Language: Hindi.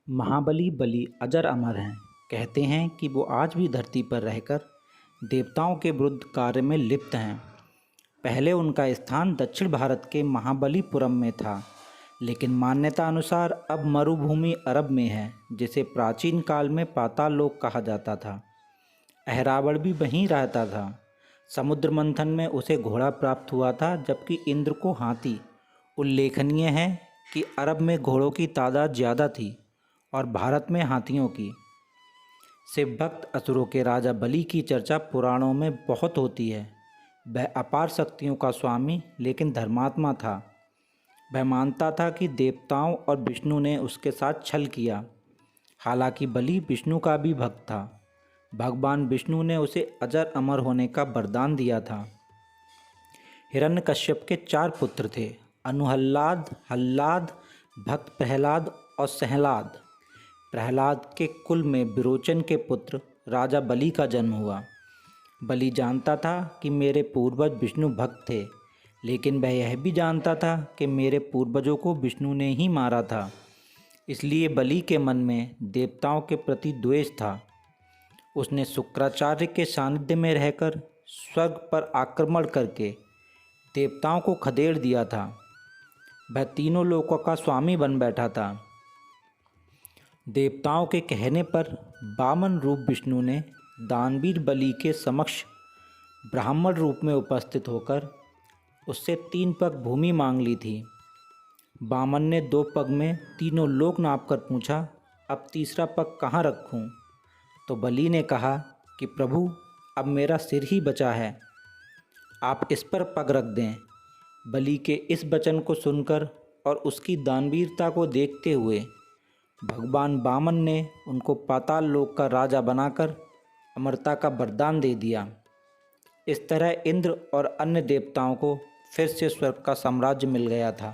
महाबली बलि अजर अमर हैं। कहते हैं कि वो आज भी धरती पर रहकर देवताओं के विरुद्ध कार्य में लिप्त हैं। पहले उनका स्थान दक्षिण भारत के महाबलीपुरम में था, लेकिन मान्यता अनुसार अब मरुभूमि अरब में है, जिसे प्राचीन काल में पाताल लोक कहा जाता था। अहरावण भी वहीं रहता था। समुद्र मंथन में उसे घोड़ा प्राप्त हुआ था, जबकि इंद्र को हाथी। उल्लेखनीय है कि अरब में घोड़ों की तादाद ज़्यादा थी और भारत में हाथियों की। शिव भक्त असुरों के राजा बलि की चर्चा पुराणों में बहुत होती है। वह अपार शक्तियों का स्वामी लेकिन धर्मात्मा था। वह मानता था कि देवताओं और विष्णु ने उसके साथ छल किया। हालांकि बलि विष्णु का भी भक्त था। भगवान विष्णु ने उसे अजर अमर होने का वरदान दिया था। हिरण्यकश्यप के 4 पुत्र थे, अनुहल्लाद, हल्लाद, भक्त प्रहलाद और सहलाद। प्रहलाद के कुल में विरोचन के पुत्र राजा बलि का जन्म हुआ। बलि जानता था कि मेरे पूर्वज विष्णु भक्त थे, लेकिन वह यह भी जानता था कि मेरे पूर्वजों को विष्णु ने ही मारा था। इसलिए बलि के मन में देवताओं के प्रति द्वेष था। उसने शुक्राचार्य के सानिध्य में रहकर स्वर्ग पर आक्रमण करके देवताओं को खदेड़ दिया था। वह तीनों लोकों का स्वामी बन बैठा था। देवताओं के कहने पर वामन रूप विष्णु ने दानवीर बलि के समक्ष ब्राह्मण रूप में उपस्थित होकर उससे 3 पग भूमि मांग ली थी। वामन ने 2 पग में तीनों लोक नाप कर पूछा, अब तीसरा पग कहाँ रखूं? तो बलि ने कहा कि प्रभु, अब मेरा सिर ही बचा है, आप इस पर पग रख दें। बलि के इस वचन को सुनकर और उसकी दानवीरता को देखते हुए भगवान वामन ने उनको पाताल लोक का राजा बनाकर अमरता का वरदान दे दिया। इस तरह इंद्र और अन्य देवताओं को फिर से स्वर्ग का साम्राज्य मिल गया था।